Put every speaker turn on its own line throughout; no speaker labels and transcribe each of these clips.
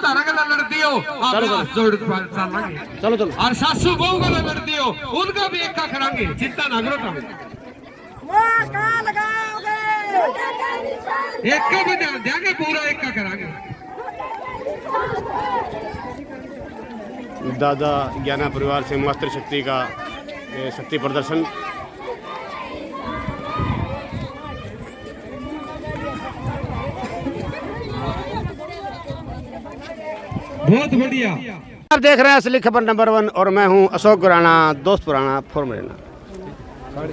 तारा का लड़ती हो
चलो चलो
और सासू बहू का लड़ती हो उनका भी एक का करांगे, चिंता ना करो तुम। एक का भी ध्यान देंगे, पूरा एक का करांगे।
दादा ज्ञाना परिवार से मास्टर शक्ति का शक्ति प्रदर्शन।
बहुत बढ़िया।
आप देख रहे हैं असली खबर नंबर 1 और मैं हूं अशोक गुराना, दोस्त पुराना फॉर्म रहना।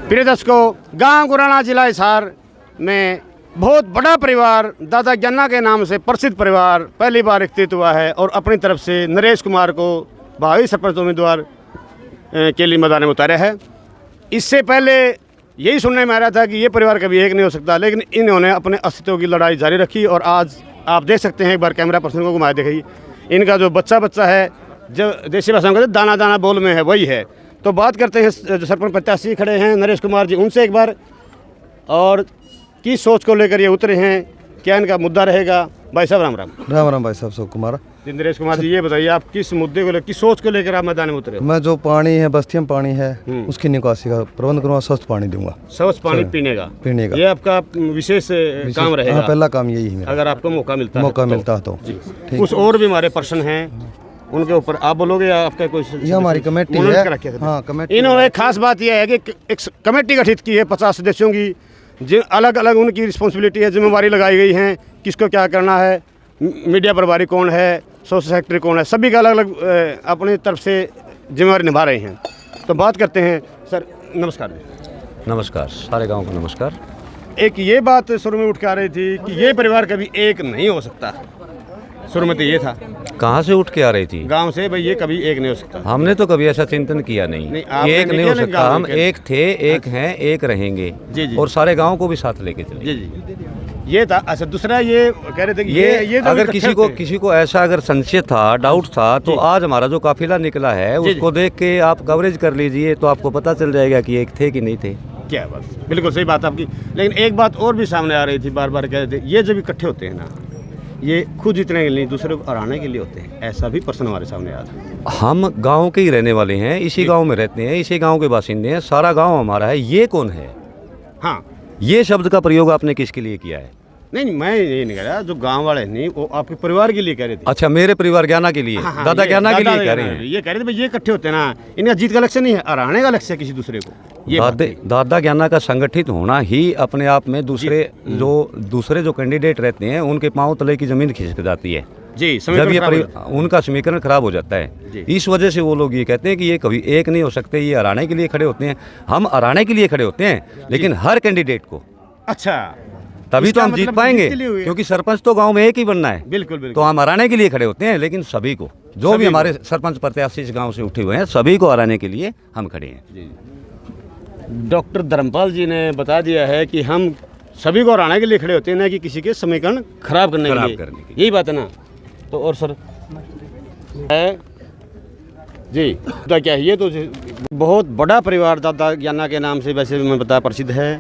प्रिय दर्शकों, गांव गुराना जिला हिसार में बहुत बड़ा परिवार दादा ज्ञाना के नाम से प्रसिद्ध परिवार पहली बार स्थित हुआ है और अपनी तरफ से नरेश कुमार को भावी सरपंच उम्मीदवार के लिए मैदान में उतारा है। इससे पहले यही सुनने में आ रहा था कि ये परिवार कभी एक नहीं हो सकता, लेकिन इन्होंने अपने अस्तित्व की लड़ाई जारी रखी और आज आप देख सकते हैं, एक बार कैमरा पर्सन को घुमाए दिखाइए, इनका जो बच्चा है, जो देसी भाषा में कहते हैं दाना दाना बोल में है, वही है। तो बात करते हैं जो सरपंच प्रत्याशी खड़े हैं नरेश कुमार जी, उनसे एक बार, और किस सोच को लेकर ये उतरे हैं, क्या इनका मुद्दा रहेगा। भाई साहब राम राम।
राम राम भाई साहब, अशोक कुमार।
नरेश कुमार जी, ये बताइए आप किस मुद्दे को लेकर, किस सोच को लेकर आप मैदान में उतरे?
मैं जो पानी है, बस्तियों में पानी है, उसकी निकासी का प्रबंध करूँगा, स्वस्थ पानी दूंगा,
स्वच्छ पानी पीने का। ये आपका विशेष काम रहेगा।
पहला काम यही है,
अगर आपको मौका मिलता है तो।
कुछ
और भी हमारे पर्सन हैं, उनके ऊपर आप बोलोगे या आपका कोई?
ये हमारी कमेटी है। हाँ, कमेटी।
इन्होंने खास बात यह है कि एक कमेटी गठित की है 50 सदस्यों की, जो अलग अलग उनकी रिस्पॉन्सिबिलिटी है, जिम्मेवारी लगाई गई हैं, किसको क्या करना है, मीडिया प्रभारी कौन है, सोशल सेक्रेटरी कौन है, सभी का अलग अलग अपनी तरफ से जिम्मेवारी निभा रहे हैं। तो बात करते हैं सर। नमस्कार।
नमस्कार, सारे गांव को नमस्कार।
एक ये बात शुरू में उठ के आ रही थी कि ये परिवार कभी एक नहीं हो सकता, शुरू में तो ये था।
कहाँ से उठ के आ रही थी?
गांव से, भाई ये कभी एक नहीं हो सकता।
हमने तो कभी ऐसा चिंतन किया नहीं एक नहीं हो सकता। हम एक थे, एक हैं, एक रहेंगे।
जी।
और सारे गांव को भी साथ लेके चले।
जी। ये था। अच्छा, दूसरा ये कह रहे थे कि ये
अगर किसी को ऐसा अगर संशय था, डाउट था, तो आज हमारा जो काफिला निकला है उसको देख के आप कवरेज कर लीजिए, तो आपको पता चल जाएगा कि एक थे कि नहीं थे।
क्या बात, बिल्कुल सही बात आपकी। लेकिन एक बात और भी सामने आ रही थी, बार बार कह रहे थे, ये जब इकट्ठे होते हैं ना, ये खुद जीतने के लिए, दूसरे को हराने के लिए होते हैं, ऐसा भी प्रश्न हमारे सामने आया था।
हम गांव के ही रहने वाले हैं, इसी गांव में रहते हैं, इसी गांव के बासिंदे हैं, सारा गांव हमारा है। ये कौन है?
हाँ,
ये शब्द का प्रयोग आपने किसके लिए किया है?
नहीं, मैं ये नहीं कह रहा, जो गांव वाले नहीं, वो आपके परिवार के लिए कह रहे थे।
अच्छा, मेरे परिवार ज्ञाना के लिए।
हाँ,
दादा ज्ञाना के लिए कह रहे हैं।
ये कह रहे थे भाई ये इकट्ठे होते हैं ना, इनका जीत का लक्ष्य नहीं है, हराने का लक्ष्य है किसी दूसरे को। ये
दादा ज्ञाना का संगठित होना ही अपने आप में दूसरे जो कैंडिडेट रहते हैं उनके पांव तले की जमीन खिसक जाती है
जी,
जब ये उनका समीकरण खराब हो जाता है। इस वजह से वो लोग ये कहते हैं कि ये कभी एक नहीं हो सकते, ये हराने के लिए खड़े होते हैं। हम हराने के लिए खड़े होते हैं, लेकिन हर कैंडिडेट को।
अच्छा,
तभी तो हम जीत पाएंगे, क्योंकि सरपंच तो गांव में एक ही बनना है।
बिल्कुल।
तो हम हराने के लिए खड़े होते हैं, लेकिन सभी को, जो भी हमारे सरपंच प्रत्याशी इस गांव से उठे हुए हैं, सभी को हराने के लिए हम खड़े हैं।
डॉक्टर धर्मपाल जी ने बता दिया है कि हम सभी को हराने के लिए खड़े होते हैं, ना कि किसी के समीकरण खराब करने के लिए। यही बात है ना। तो और सर है जी, तो क्या है, ये तो बहुत बड़ा परिवार दादा ज्ञाना के नाम से वैसे मैं बता प्रसिद्ध है।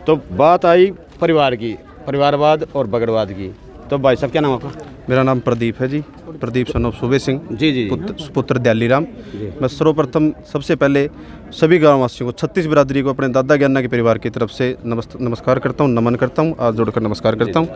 तो बात आई परिवार की, परिवारवाद और बगड़वाद की। तो भाई साहब, क्या नाम आपका?
मेरा नाम प्रदीप है जी, प्रदीप सन ऑफ सुबे सिंह
जी।
पुत्र दयाली राम। मैं सर्वप्रथम सबसे पहले सभी गाँववासियों को, 36 बिरादरी को अपने दादा ज्ञाना के परिवार की तरफ से नमस्कार करता हूँ, नमन करता हूँ, हाथ जोड़कर नमस्कार करता हूँ।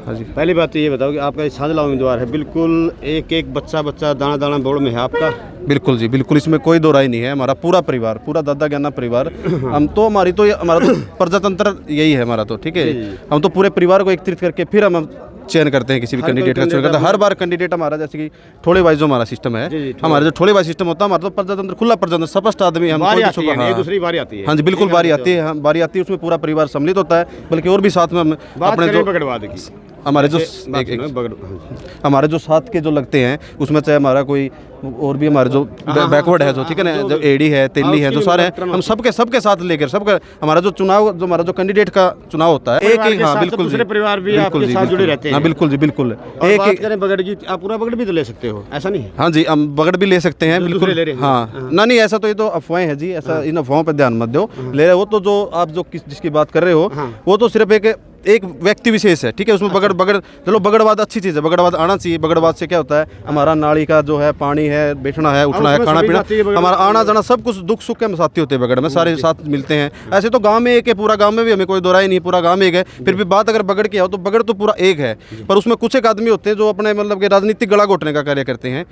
हाँ जी।
पहली बात तो ये बताओ कि आपका साझला उम्मीदवार है, बिल्कुल एक बच्चा दाना दाना बोर्ड में है आपका।
बिल्कुल जी, बिल्कुल, इसमें कोई दो राय नहीं है। हमारा पूरा परिवार, पूरा दादा ज्ञाना परिवार, हमारा तो प्रजातंत्र यही है हमारा तो, ठीक है। हम तो पूरे परिवार को एकत्रित करके फिर हम चयन करते हैं, किसी भी कैंडिडेट का चयन करते हैं। हर बार कैंडिडेट हमारा, जैसे कि ठोड़े वाइज जो हमारा सिस्टम है, हमारा जो ठोड़े वाइज सिस्टम होता है, हमारा तो प्रजातंत्र, खुला प्रजातंत्र, स्पष्ट आदमी हम
दूसरी बारी आती है।
हाँ जी, बिल्कुल बारी आती है, उसमें पूरा परिवार सम्मिलित होता है, बल्कि और भी साथ में अपने जो हमारे जो साथ के जो लगते हैं, उसमें चाहे हमारा कोई और भी हमारे जो बैकवर्ड है जो, ठीक है ना, जो एडी है, तेली है, जो सारे हैं, हम सबके साथ लेकर सबका हमारा जो चुनाव, जो हमारा जो कैंडिडेट का चुनाव होता है, एक एक, हाँ बिल्कुल,
दूसरे परिवार भी आपके साथ जुड़े रहते हैं।
हाँ बिल्कुल जी, बिल्कुल।
एक एक करें बगड़ की, आप पूरा बगड़ भी तो ले सकते हो, ऐसा नहीं है?
हाँ जी, हम बगड़ भी ले सकते हैं, बिल्कुल।
हाँ
ना नहीं, ऐसा तो ये तो अफवाहें हैं जी, ऐसा इन अफवाहों पर ध्यान मत दो। ले रहे हो तो जो आप जो जिसकी बात कर रहे हो, वो तो सिर्फ एक व्यक्ति विशेष है, ठीक है। उसमें बगड़ चलो, बगड़वाद अच्छी चीज़ है, बगड़वाद आना चाहिए। बगड़वाद से क्या होता है, हमारा नाली का जो है पानी है, बैठना है, उठना है, खाना पीना, हमारा आना जाना सब कुछ दुख सुख के हम साथी होते हैं बगड़ में, सारे साथ मिलते हैं। ऐसे तो गांव में एक है, पूरा गांव में भी हमें कोई दोराई नहीं, पूरा गांव में एक है। फिर भी बात अगर बगड़ की हो तो बगड़ तो पूरा एक है, पर उसमें कुछ एक आदमी होते हैं जो अपने मतलब के राजनीतिक गला घोटने का कार्य करते हैं,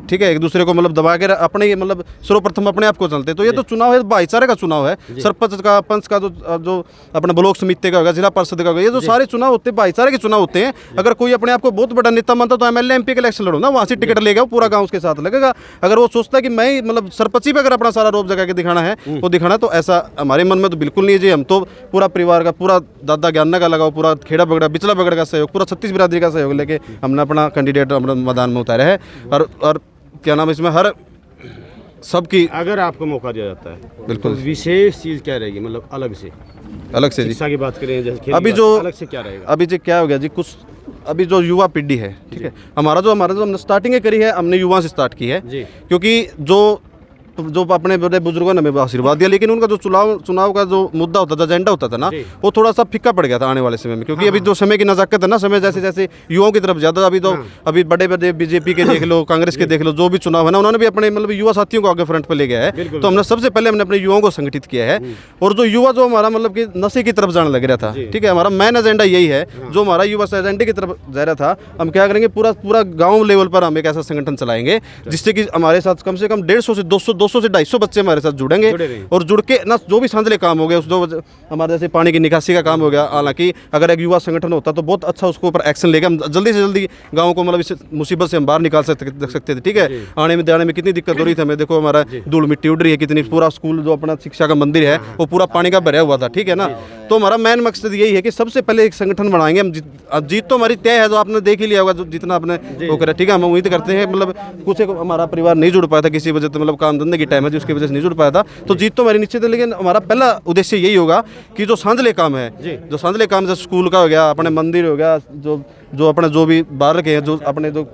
ठीक है, एक दूसरे को मतलब दबा के अपने मतलब सर्वप्रथम अपने आप को चलते हैं। तो ये तो चुनाव है, भाईचारे का चुनाव है, सरपंच का, पंच का, जो अपने ब्लॉक समिति का होगा, जिला परिषद का होगा, ये जो सारे चुनाव होते हैं भाईचारे के चुनाव होते हैं। अगर कोई अपने आप को बहुत बड़ा नेता मानता तो एमएलए एमपी के इलेक्शन लड़ो ना, वहां से टिकट लेगा, पूरा गांव उसके साथ लगेगा। अगर वो सोचता है कि मैं मतलब सरपंची पे अगर अपना सारा रोब जगा के दिखाना है वो दिखाना, तो ऐसा हमारे मन में तो बिल्कुल नहीं है जी। हम तो पूरा परिवार का, पूरा दादा ज्ञाना का लगाओ, पूरा खेड़ा बगड़ा बिचला बगड़ का सहयोग, पूरा 36 बिरादरी का सहयोग लेके हमने अपना कैंडिडेट अपना मैदान में उतारा है। और क्या नाम, इसमें हर सबकी,
अगर आपको मौका दिया जाता है
बिल्कुल,
तो विशेष चीज़ क्या रहेगी, मतलब अलग से जी
शिक्षा
की बात करें, जैसे
अभी जो
अलग से क्या रहेगा?
अभी जी क्या हो गया जी, कुछ अभी जो युवा पीढ़ी है, ठीक है, हमारा जो हमने स्टार्टिंग करी है, हमने युवा से स्टार्ट की है, क्योंकि जो अपने बड़े बुजुर्गों ने हमें आशीर्वाद दिया, लेकिन उनका जो चुनाव का जो मुद्दा होता था, एजेंडा होता था ना, वो थोड़ा सा फीका पड़ गया था आने वाले समय में, क्योंकि अभी जो समय की नज़ाकत है ना, समय जैसे जैसे युवाओं की तरफ ज़्यादा, अभी बड़े बड़े बीजेपी के देख लो, कांग्रेस के देख लो, जो भी चुनाव है ना, उन्होंने भी अपने मतलब युवा साथियों को आगे फ्रंट पर ले गया है। तो हमने सबसे पहले हमने अपने युवाओं को संगठित किया है, और जो युवा जो हमारा मतलब कि नशे की तरफ जाने लग रहा था, ठीक है, हमारा मेन एजेंडा यही है, जो हमारा युवा एजेंडे की तरफ जा रहा था, हम क्या करेंगे, पूरा गाँव लेवल पर हम एक ऐसा संगठन चलाएंगे जिससे कि हमारे साथ कम से कम 150 से 200 से 250 बच्चे हमारे साथ जुड़ेंगे, और जुड़ के ना जो भी सांझले काम हो गए, उस जो हमारे जैसे पानी की निकासी का काम हो गया, हालांकि अगर एक युवा संगठन होता तो बहुत अच्छा उसके ऊपर एक्शन लेके हम जल्दी से जल्दी गाँव को मतलब इस मुसीबत से हम बाहर निकाल सकते थे, ठीक है। आने में जाने में कितनी दिक्कत हो रही थी हमें, देखो हमारा धूल मिट्टी उड़ रही है कितनी, पूरा स्कूल जो अपना शिक्षा का मंदिर है वो पूरा पानी का भरा हुआ था, ठीक है ना। तो हमारा मेन मकसद यही है कि सबसे पहले एक संगठन बनाएंगे हम। जीत तो हमारी तय है, जो आपने देख ही लिया होगा, जो जितना आपने वो करा, ठीक है। हम उम्मीद करते हैं, मतलब कुछ हमारा परिवार नहीं जुड़ पाया था किसी वजह से, मतलब काम धंधे की टाइम है जिसकी वजह से नहीं जुड़ पाया था, तो जीत तो हमारी निश्चित है। लेकिन हमारा पहला उद्देश्य यही होगा कि जो सांझले काम है, जो सांझले काम जैसे स्कूल का हो गया, अपने मंदिर हो गया, जो अपने जो भी बाहर के हैं, जो अपने जो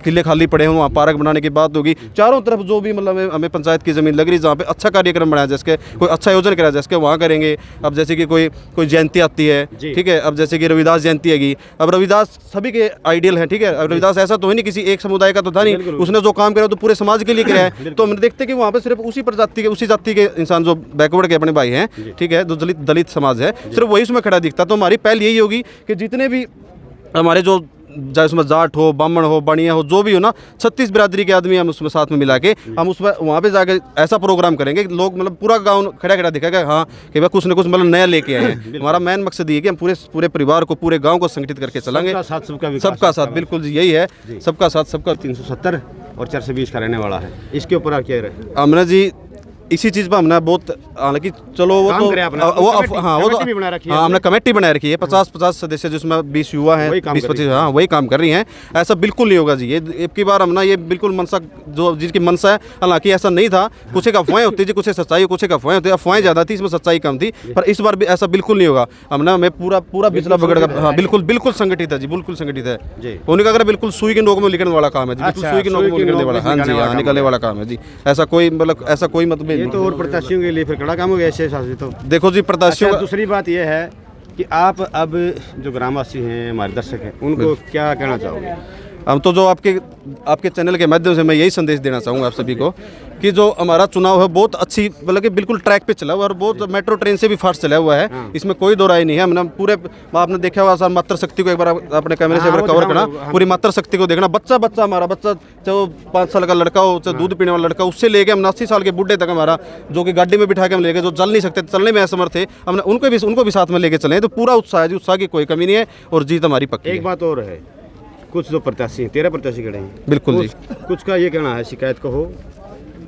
किले खाली पड़े हैं वहाँ पार्क बनाने की बात होगी, चारों तरफ जो भी मतलब हमें पंचायत की ज़मीन लग रही है जहाँ पे अच्छा कार्यक्रम बनाया जाए, जिसके कोई अच्छा आयोजन कराया जाए, जिसके वहाँ करेंगे। अब जैसे कि कोई जयंती आती है, ठीक है, अब जैसे कि रविदास जयंती हैगी, अब रविदास सभी के आइडियल हैं, ठीक है। अब रविदास ऐसा तो है नहीं किसी एक समुदाय का तो था नहीं, उसने जो काम करा तो पूरे समाज के लिए कराया है। तो हम देखते हैं कि वहाँ पे सिर्फ उसी जाति के इंसान जो बैकवर्ड के अपने भाई हैं, ठीक है, जो दलित समाज है, सिर्फ वही उसमें खड़ा दिखता। तो हमारी पहल यही होगी कि जितने भी हमारे जो चाहे उसमें जाट हो, ब्राह्मण हो, बनिया हो, जो भी हो ना, 36 बिरादरी के आदमी हम उसमें साथ में मिला के हम उसमें वहाँ पे जाकर ऐसा प्रोग्राम करेंगे कि लोग मतलब पूरा गांव खड़ा दिखाएगा, हाँ कि भाई कुछ न कुछ मतलब नया लेके आए हैं। हमारा मेन मकसद ये है कि हम पूरे परिवार को, पूरे गाँव को संगठित करके चलाएंगे। सबका साथ, बिल्कुल जी, यही है, सबका साथ, सबका।
370 और 420 का रहने वाला है, इसके ऊपर क्या रहे
हमने जी इसी चीज़ पर हमने बहुत, हालांकि चलो वो तो हमने कमेटी बना रखी है 50 सदस्य, जिसमें 20 युवा हैं, 20-25, हाँ वही काम कर रही हैं। ऐसा बिल्कुल नहीं होगा जी, ये एक की बार हम ना, ये बिल्कुल मनसा जो जिसकी मनसा है, हालांकि ऐसा नहीं था, कुछ एक अफवाहें होती जी, कुछ सच्चाई, कुछ एक अफवाहें होती, अफवाहें ज़्यादा थी, इसमें सच्चाई कम थी, पर इस बार भी ऐसा बिल्कुल नहीं होगा। हमें पूरा बिचला बगड़ का, हाँ बिल्कुल संगठित है जी, बिल्कुल संगठित है। उन्हें अगर बिल्कुल सुई की नोक में लिखने वाला काम है जी, बिल्कुल सुई की नोक में लिखने वाला, हाँ जी, हाँ निकलने वाला काम है जी। ऐसा कोई मतलब
ये तो और प्रत्याशियों के लिए फिर कड़ा काम हो गया ऐसे हिसाब से। तो
देखो जी, प्रत्याशियों
दूसरी बात यह है कि आप अब जो ग्रामवासी हैं, हमारे दर्शक हैं, उनको क्या कहना चाहोगे?
हम तो जो आपके चैनल के माध्यम से मैं यही संदेश देना चाहूँगा आप सभी को कि जो हमारा चुनाव है बहुत अच्छी, मतलब कि बिल्कुल ट्रैक पे चला हुआ है, और बहुत मेट्रो ट्रेन से भी फास्ट चला हुआ है, इसमें कोई दो राय नहीं है। हमने पूरे, आपने देखा हुआ सर, मातृशक्ति को एक बार अपने कैमरे से कवर करना, पूरी मातृशक्ति को देखना, बच्चा हमारा बच्चा, चाहे वो 5 साल का लड़का हो, चाहे दूध पीने वाला लड़का, उससे लेके हम 80 साल के बूढ़े तक हमारा, जो कि गाड़ी में बिठा के हम लेके, जो चल नहीं सकते, चलने में असमर्थ थे, हमने उनको भी साथ में लेके चले। तो पूरा उत्साह है जी, उत्साह की कोई कमी नहीं है, और जीत हमारी पक्की है।
एक बात और है, कुछ जो प्रत्याशी, 13 प्रत्याशी खड़े हैं,
बिल्कुल जी,
कुछ का ये कहना है, शिकायत को हो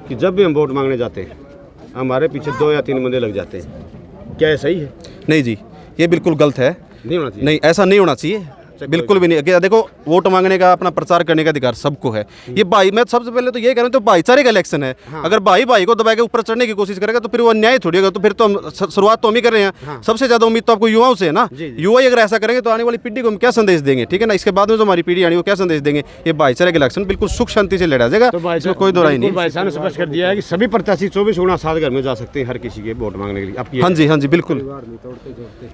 कि जब भी हम वोट मांगने जाते हैं हमारे पीछे 2 या 3 बंदे लग जाते हैं। क्या ये सही है?
नहीं जी, ये बिल्कुल गलत है,
नहीं होना चाहिए।
नहीं, ऐसा नहीं होना चाहिए। बिल्कुल भी नहीं। क्या देखो, वोट मांगने का, अपना प्रचार करने का अधिकार सबको है। ये भाई, मैं सबसे पहले तो ये कह रहा हूँ, तो भाईचारे का इलेक्शन है। अगर भाई भाई को दबा के ऊपर चढ़ने की कोशिश करेगा तो फिर वो अन्याय थोड़ी होगा। तो फिर तो हम शुरुआत तो हम ही कर रहे हैं। सबसे ज्यादा उम्मीद तो आपको युवाओं से है ना। युवा ही अगर ऐसा करेंगे तो आने वाली पीढ़ी को हम क्या संदेश देंगे, ठीक है ना। इसके बाद में जो हमारी पीढ़ी आनी, वो क्या संदेश देंगे। ये भाईचारे का इलेक्शन बिल्कुल सुख शांति से लड़ा जाएगा, इसमें कोई दो राय नहीं।
भाई साहब ने स्पष्ट कर दिया है कि सभी प्रत्याशी 24 गुना साथ घर में जा सकते हैं हर किसी के वोट मांगने के लिए। आपकी
हाँ जी, हाँ जी, बिल्कुल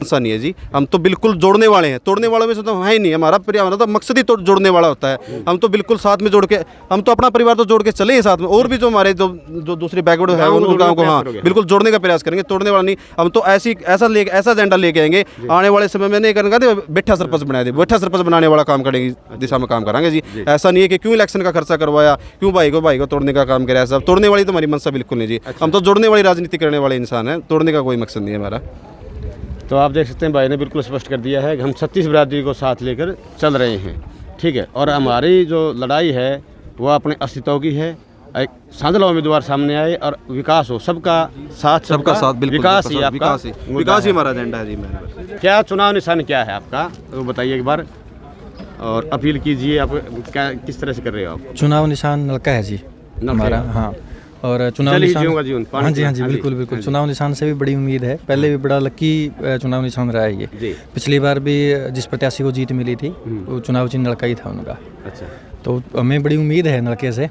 ऐसा नहीं है जी। हम तो बिल्कुल जोड़ने वाले हैं, तोड़ने वालों में से तो है ही नहीं। हमारा तो मकसद ही तो जोड़ने वाला होता है। हम तो बिल्कुल साथ में जोड़ के, हम तो अपना परिवार तो जोड़ के चले ही साथ में, और भी जो हमारे जो दूसरे बैकवर्ड है उन गाँव को हाँ बिल्कुल जोड़ने का प्रयास करेंगे, तोड़ने वाला नहीं। हम तो ऐसा एजेंडा लेके आएंगे आने वाले समय में। नहीं करेंगे बैठा सरपंच बना दे, बैठा सरपंच बनाने वाला काम करेंगे, दिशा में काम कराएंगे जी। ऐसा नहीं है कि क्यों इलेक्शन का खर्चा करवाया, क्यों भाई को तोड़ने का काम कराया। सब तोड़ने वाली तो हमारी मंशा बिल्कुल नहीं जी। हम तो जोड़ने वाली राजनीति करने वाले इंसान हैं, तोड़ने का कोई मकसद नहीं है हमारा।
तो आप देख सकते हैं भाई ने बिल्कुल स्पष्ट कर दिया है कि हम 36 बिरादरी को साथ लेकर चल रहे हैं, ठीक है। और हमारी जो लड़ाई है वो अपने अस्तित्व की है। एक सांझला उम्मीदवार सामने आए और विकास हो, सबका साथ
बिल्कुल
विकास ही आपका
विकास ही हमारा एजेंडा है जी। मैंने
क्या चुनाव निशान क्या है आपका, वो बताइए एक बार और अपील कीजिए। आप क्या किस तरह से कर रहे हो आप?
चुनाव निशान नलका है जी हमारा। हाँ, और चुनाव निशान हाँ जी बिल्कुल चुनाव निशान से भी बड़ी उम्मीद है। पहले भी बड़ा लकी चुनाव निशान रहा है ये। पिछली बार भी जिस प्रत्याशी को जीत मिली थी वो चुनाव चिन्ह नलका ही था उनका। अच्छा, तो हमें बड़ी उम्मीद है नलके से।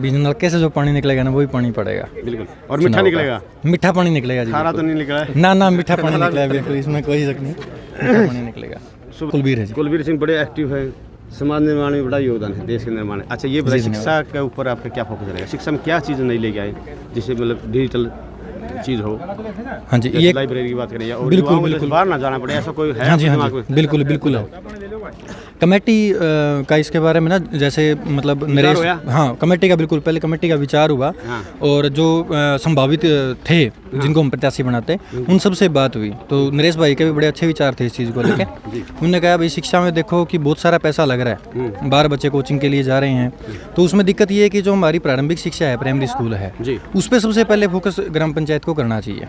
नलके से जो पानी निकलेगा ना, वही पानी पड़ेगा बिल्कुल। और मीठा निकलेगा, मीठा पानी निकलेगा जी। खारा तो नहीं निकला है ना, मीठा पानी निकला है बिल्कुल, इसमें कोई शक नहीं, मीठा पानी निकलेगा। कुलबीर है जी, कुलबीर सिंह बड़े एक्टिव है, समाज निर्माण में बड़ा योगदान है, देश के निर्माण में। अच्छा, ये बताइए शिक्षा के ऊपर आपका क्या फोकस रहेगा? शिक्षा में क्या चीज़ नहीं लेके आए जिससे मतलब डिजिटल चीज़ हो? हाँ जी, ये लाइब्रेरी की बात करें या बिल्कुल बाहर ना जाना पड़े, ऐसा कोई है? हाँ जी बिल्कुल है। कमेटी का इसके बारे में ना, जैसे मतलब नरेश, हाँ कमेटी का बिल्कुल पहले कमेटी का विचार हुआ। और जो संभावित थे जिनको हम प्रत्याशी बनाते, उन सब से बात हुई। तो नरेश भाई के भी बड़े अच्छे विचार थे इस चीज़ को लेकर। उन्होंने कहा भाई शिक्षा में देखो कि बहुत सारा पैसा लग रहा है, 12 बच्चे कोचिंग के लिए जा रहे हैं, तो उसमें दिक्कत ये है कि जो हमारी प्रारंभिक शिक्षा है, प्राइमरी स्कूल है, उस पर सबसे पहले फोकस ग्राम पंचायत को करना चाहिए।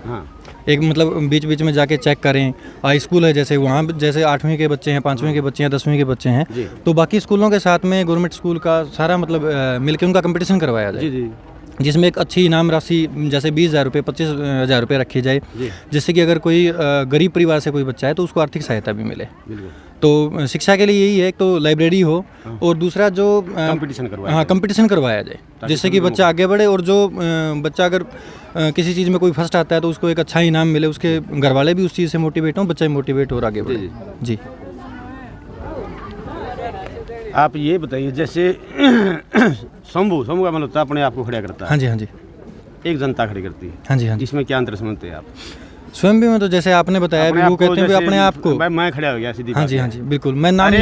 एक मतलब बीच बीच में जाके चेक करें। हाई स्कूल है जैसे, वहाँ जैसे 8वीं के बच्चे हैं, 5वीं के बच्चे हैं, 10वीं के बच्चे हैं, तो बाकी स्कूलों के साथ में गवर्नमेंट स्कूल का सारा मतलब मिलकर उनका कंपटीशन करवाया जाए, जिसमें एक अच्छी इनाम राशि जैसे 20,000 रुपये, 25,000 रुपये रखी जाए, जिससे कि अगर कोई गरीब परिवार से कोई बच्चा है तो उसको आर्थिक सहायता भी मिले। तो शिक्षा के लिए यही है, एक तो लाइब्रेरी हो और दूसरा जो कंपटीशन करवाया जाए, जिससे कि बच्चा आगे बढ़े। और जो बच्चा अगर किसी चीज़ में कोई फर्स्ट आता है तो उसको एक अच्छा इनाम मिले, उसके घर वाले भी उस चीज़ से मोटिवेट हों, बच्चा मोटिवेट हो और आगे बढ़े जी।
आप ये बताइए, जैसे शंभू का मतलब होता है अपने आप को खड़ा करता है।
हाँ जी
एक जनता खड़ी करती है। हाँ जी इसमें क्या अंतर समझते हैं आप? स्वयं भी में तो जैसे आपने बताया, वो कहते हैं अपने आप को मैं खड़ा हो गया सीधी। हाँ जी बिल्कुल, मैं नाम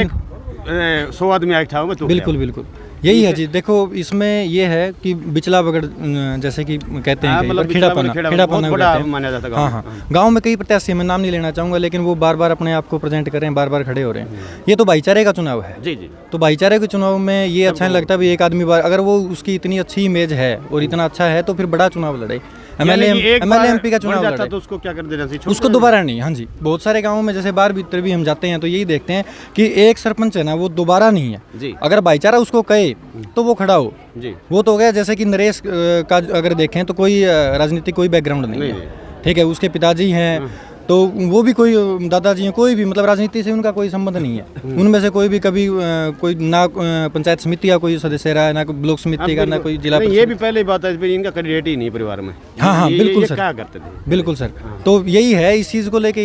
100 आदमी आया था बिल्कुल यही है जी। देखो इसमें ये है कि बिचला बगड़ जैसे कि कहते हैं, मतलब खेड़ापना माना जाता है। हाँ, गांव में कई प्रत्याशी, मैं नाम नहीं लेना चाहूँगा, लेकिन वो बार बार अपने आप को प्रेजेंट कर रहे हैं, बार बार खड़े हो रहे हैं। ये तो भाईचारे का चुनाव है जी। तो भाईचारे के चुनाव में ये अच्छा नहीं लगता भी एक आदमी बार, अगर वो उसकी इतनी अच्छी इमेज है और इतना अच्छा है तो फिर बड़ा चुनाव लड़े। एमएलए MP का चुनाव लड़े तो उसको क्या कर देना चाहिए? उसको दोबारा नहीं। हाँ जी, बहुत सारे गाँवों में जैसे बार भीतर भी हम जाते हैं तो यही देखते हैं कि एक सरपंच है ना, वो दोबारा नहीं है। अगर भाईचारा उसको कहे तो वो खड़ा हो जी। वो तो हो गया, जैसे कि नरेश का अगर देखें तो कोई राजनीतिक कोई बैकग्राउंड नहीं है, ठीक है। उसके पिताजी हैं तो वो भी कोई दादाजी हैं, कोई भी मतलब राजनीति से उनका कोई संबंध नहीं है। उनमें से कोई भी कभी कोई ना पंचायत समिति का कोई सदस्य रहा है, ना कोई ब्लॉक समिति का, ना कोई जिला। ये भी पहले बात है, इनका कैंडिडेट ही नहीं परिवार में। हाँ बिल्कुल सर, क्या करते थे बिल्कुल सर। तो यही है, इस चीज़ को लेके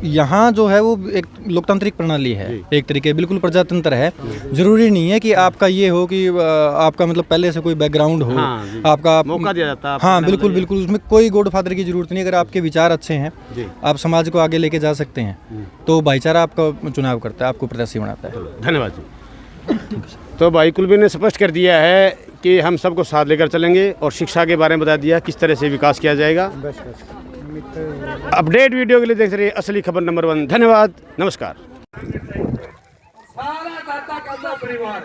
यहाँ जो है वो एक लोकतांत्रिक प्रणाली है, एक तरीके बिल्कुल प्रजातंत्र है। जरूरी नहीं है कि आपका ये हो कि आपका मतलब पहले से कोई बैकग्राउंड हो, आपका मौका दिया जाता है। हाँ बिल्कुल, उसमें कोई गॉड फादर की जरूरत नहीं। अगर आपके विचार अच्छे हैं, आप समाज को आगे लेके जा सकते हैं, तो भाईचारा आपका चुनाव करता है, आपको प्रत्याशी बनाता है। धन्यवाद जी। तो भाई कुलबीर ने स्पष्ट कर दिया है कि हम सबको साथ लेकर चलेंगे और शिक्षा के बारे में बता दिया किस तरह से विकास किया जाएगा। अपडेट वीडियो के लिए देखते रहिए असली खबर नंबर 1। धन्यवाद, नमस्कार।
सारा दाता का परिवार,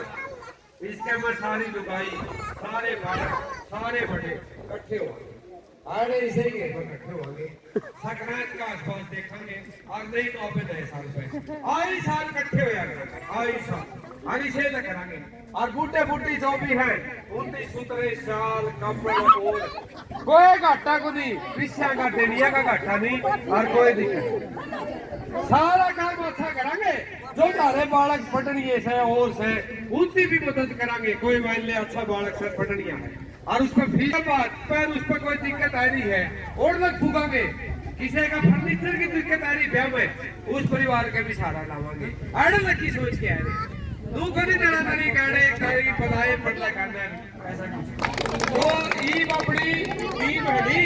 इसके में सारी लुगाई, सारे बालक, सारे बड़े इकट्ठे हो। आड़े इसे ही इकट्ठे होंगे संक्रांत का आसपास देखेंगे और नई नौबे नए साल पे आई साल इकट्ठे हो जाएंगे आई साल और इसे तक करेंगे और बूटे बूटी जो भी है उनकी सुतरे शाल कपड़े कोई घाटा को नहीं पिछा का डेनिया का घाटा नहीं और कोई दिक्कत सारा काम अच्छा करेंगे जो सारे बालक पढ़निए से और से उनकी भी मदद करेंगे कोई मान ले अच्छा बालक से पढ़निया है और उस पर फीस बात पर उस पर कोई दिक्कत आ रही है और तक फूकेंगे किसी का फर्नीचर की दिक्कत आ रही है में उस परिवार का भी सहारा लावांगे अड़ लकी सोच के आ रहे तू कभी नड़ा नड़ी काड़े काड़ी पलाए पटला करना ऐसा कुछ तो ई बापड़ी ई बड़ी